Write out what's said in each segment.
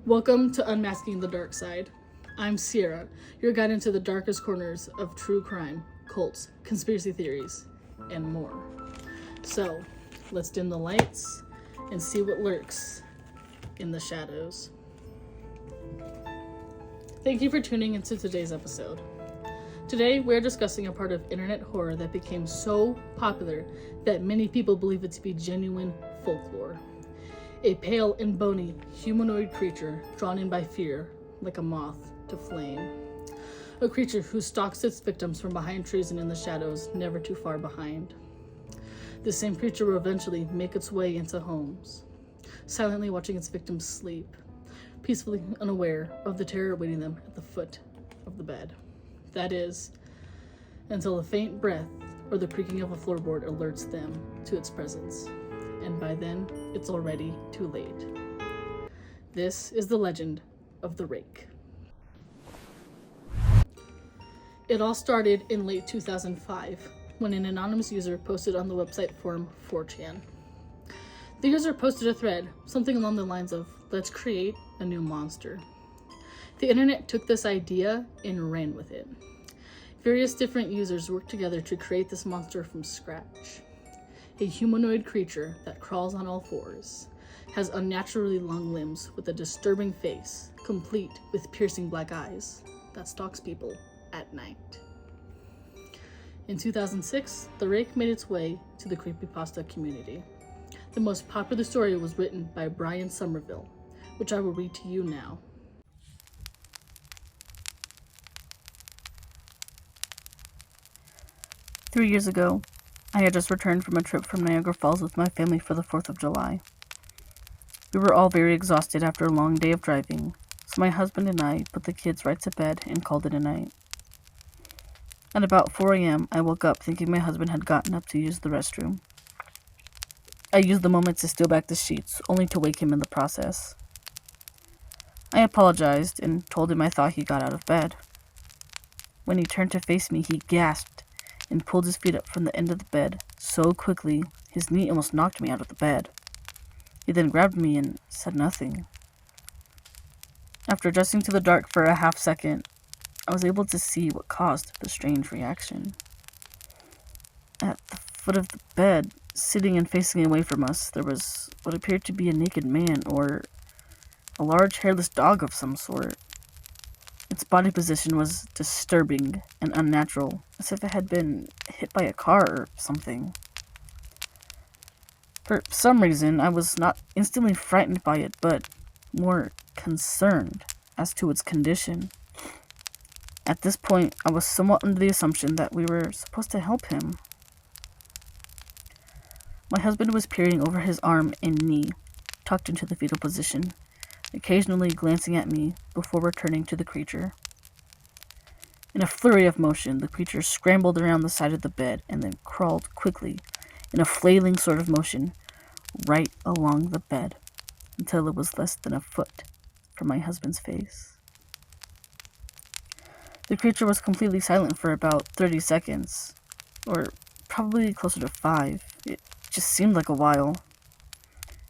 Welcome to Unmasking the Dark Side. I'm Sierra, your guide into the darkest corners of true crime, cults, conspiracy theories, and more. So, let's dim the lights and see what lurks in the shadows. Thank you for tuning into today's episode. Today, we're discussing a part of internet horror that became so popular that many people believe it to be genuine folklore. A pale and bony humanoid creature drawn in by fear, like a moth to flame. A creature who stalks its victims from behind trees and in the shadows, never too far behind. The same creature will eventually make its way into homes, silently watching its victims sleep, peacefully unaware of the terror awaiting them at the foot of the bed. That is, until a faint breath or the creaking of a floorboard alerts them to its presence. And by then, it's already too late. This is the legend of the Rake. It all started in late 2005, when an anonymous user posted on the website forum 4chan. The user posted a thread, something along the lines of, "Let's create a new monster." The internet took this idea and ran with it. Various different users worked together to create this monster from scratch. A humanoid creature that crawls on all fours, has unnaturally long limbs with a disturbing face, complete with piercing black eyes, that stalks people at night. In 2006, the Rake made its way to the creepypasta community. The most popular story was written by Brian Somerville, which I will read to you now. "3 years ago, I had just returned from a trip from Niagara Falls with my family for the 4th of July. We were all very exhausted after a long day of driving, so my husband and I put the kids right to bed and called it a night. At about 4 a.m., I woke up thinking my husband had gotten up to use the restroom. I used the moment to steal back the sheets, only to wake him in the process. I apologized and told him I thought he got out of bed. When he turned to face me, he gasped and pulled his feet up from the end of the bed so quickly his knee almost knocked me out of the bed. He then grabbed me and said nothing. After adjusting to the dark for a half second, I was able to see what caused the strange reaction. At the foot of the bed, sitting and facing away from us, there was what appeared to be a naked man or a large hairless dog of some sort. Its body position was disturbing and unnatural, as if it had been hit by a car or something. For some reason, I was not instantly frightened by it, but more concerned as to its condition. At this point, I was somewhat under the assumption that we were supposed to help him. My husband was peering over his arm and knee, tucked into the fetal position, occasionally glancing at me before returning to the creature. In a flurry of motion, the creature scrambled around the side of the bed and then crawled quickly, in a flailing sort of motion, right along the bed, until it was less than a foot from my husband's face. The creature was completely silent for about 30 seconds, or probably closer to 5. It just seemed like a while,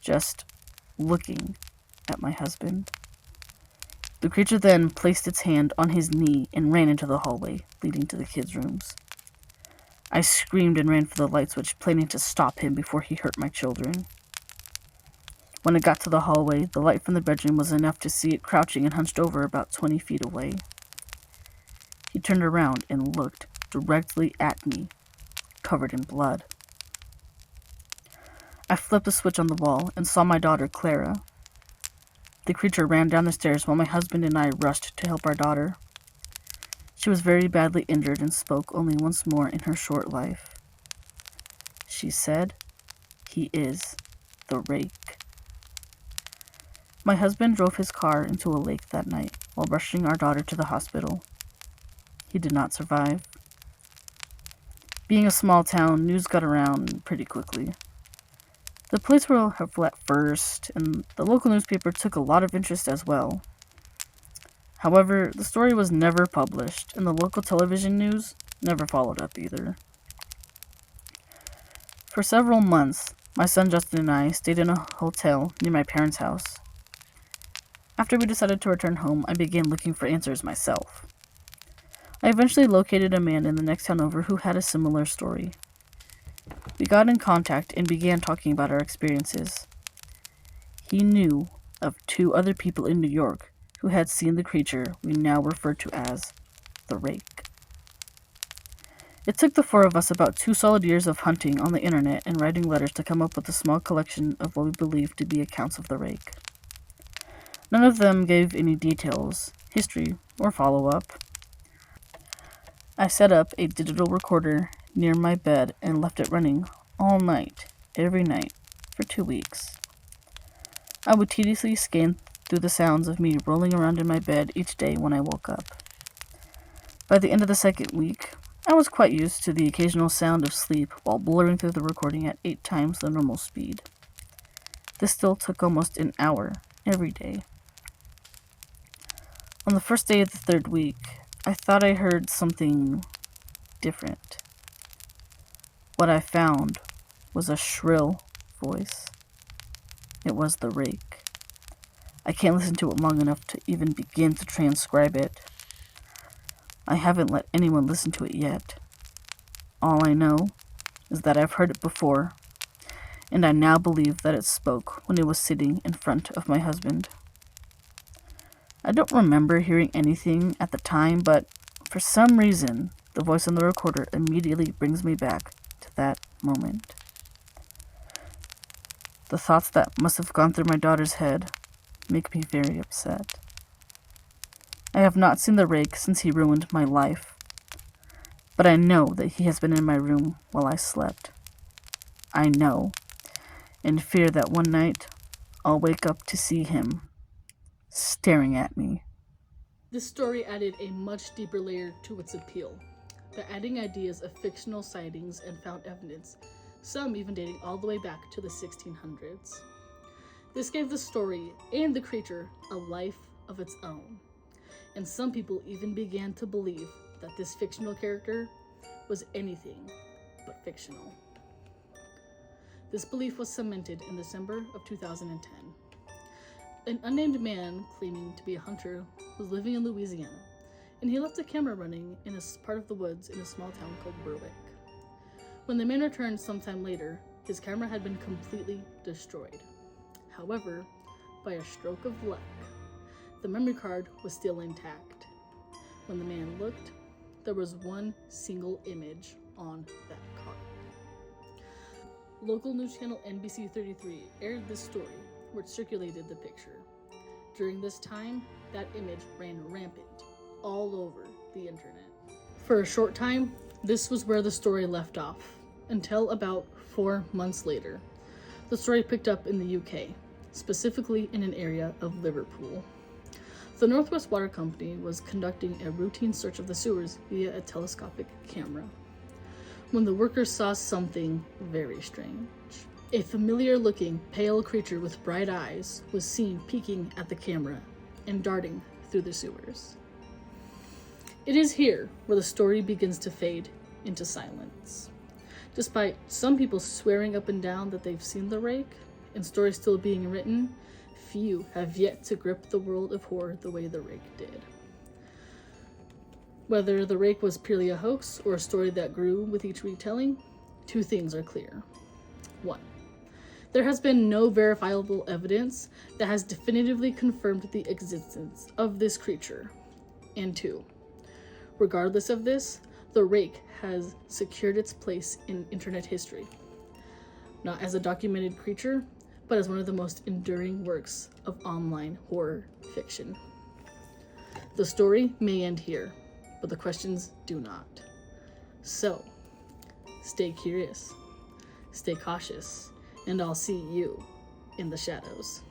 just looking at my husband. The creature then placed its hand on his knee and ran into the hallway leading to the kids' rooms. I screamed and ran for the light switch, planning to stop him before he hurt my children. When I got to the hallway, the light from the bedroom was enough to see it crouching and hunched over about 20 feet away. He turned around and looked directly at me, covered in blood. I flipped the switch on the wall and saw my daughter, Clara. The creature ran down the stairs while my husband and I rushed to help our daughter. She was very badly injured and spoke only once more in her short life. She said, "He is the Rake." My husband drove his car into a lake that night while rushing our daughter to the hospital. He did not survive. Being a small town, news got around pretty quickly. The police were helpful at first, and the local newspaper took a lot of interest as well. However, the story was never published, and the local television news never followed up either. For several months, my son Justin and I stayed in a hotel near my parents' house. After we decided to return home, I began looking for answers myself. I eventually located a man in the next town over who had a similar story. We got in contact and began talking about our experiences. He knew of 2 other people in New York who had seen the creature we now refer to as the Rake. It took the 4 of us about 2 solid years of hunting on the internet and writing letters to come up with a small collection of what we believed to be accounts of the Rake. None of them gave any details, history, or follow-up. I set up a digital recorder near my bed and left it running all night, every night, for 2 weeks. I would tediously scan through the sounds of me rolling around in my bed each day when I woke up. By the end of the 2nd week, I was quite used to the occasional sound of sleep while blurring through the recording at 8 times the normal speed. This still took almost an hour every day. On the first day of the 3rd week, I thought I heard something different. What I found was a shrill voice. It was the Rake. I can't listen to it long enough to even begin to transcribe it. I haven't let anyone listen to it yet. All I know is that I've heard it before, and I now believe that it spoke when it was sitting in front of my husband. I don't remember hearing anything at the time, but for some reason, the voice on the recorder immediately brings me back to that moment. The thoughts that must have gone through my daughter's head make me very upset. I have not seen the Rake since he ruined my life, but I know that he has been in my room while I slept. I know, and fear that one night I'll wake up to see him staring at me. This story added a much deeper layer to its appeal, by adding ideas of fictional sightings and found evidence, some even dating all the way back to the 1600s. This gave the story and the creature a life of its own, and some people even began to believe that this fictional character was anything but fictional. This belief was cemented in December of 2010. An unnamed man claiming to be a hunter was living in Louisiana, and he left a camera running in a part of the woods in a small town called Rake. When the man returned sometime later, his camera had been completely destroyed. However, by a stroke of luck, the memory card was still intact. When the man looked, there was one single image on that card. Local news channel NBC 33 aired this story, which circulated the picture. During this time, that image ran rampant all over the internet. For a short time, this was where the story left off, until about 4 months later. The story picked up in the UK, specifically in an area of Liverpool. The Northwest Water Company was conducting a routine search of the sewers via a telescopic camera, when the workers saw something very strange. A familiar-looking, pale creature with bright eyes was seen peeking at the camera and darting through the sewers. It is here where the story begins to fade into silence. Despite some people swearing up and down that they've seen the Rake, and stories still being written, few have yet to grip the world of horror the way the Rake did. Whether the Rake was purely a hoax or a story that grew with each retelling, 2 things are clear. 1. There has been no verifiable evidence that has definitively confirmed the existence of this creature. And 2. Regardless of this, the Rake has secured its place in internet history, not as a documented creature, but as one of the most enduring works of online horror fiction. The story may end here, but the questions do not. So, stay curious, stay cautious, and I'll see you in the shadows.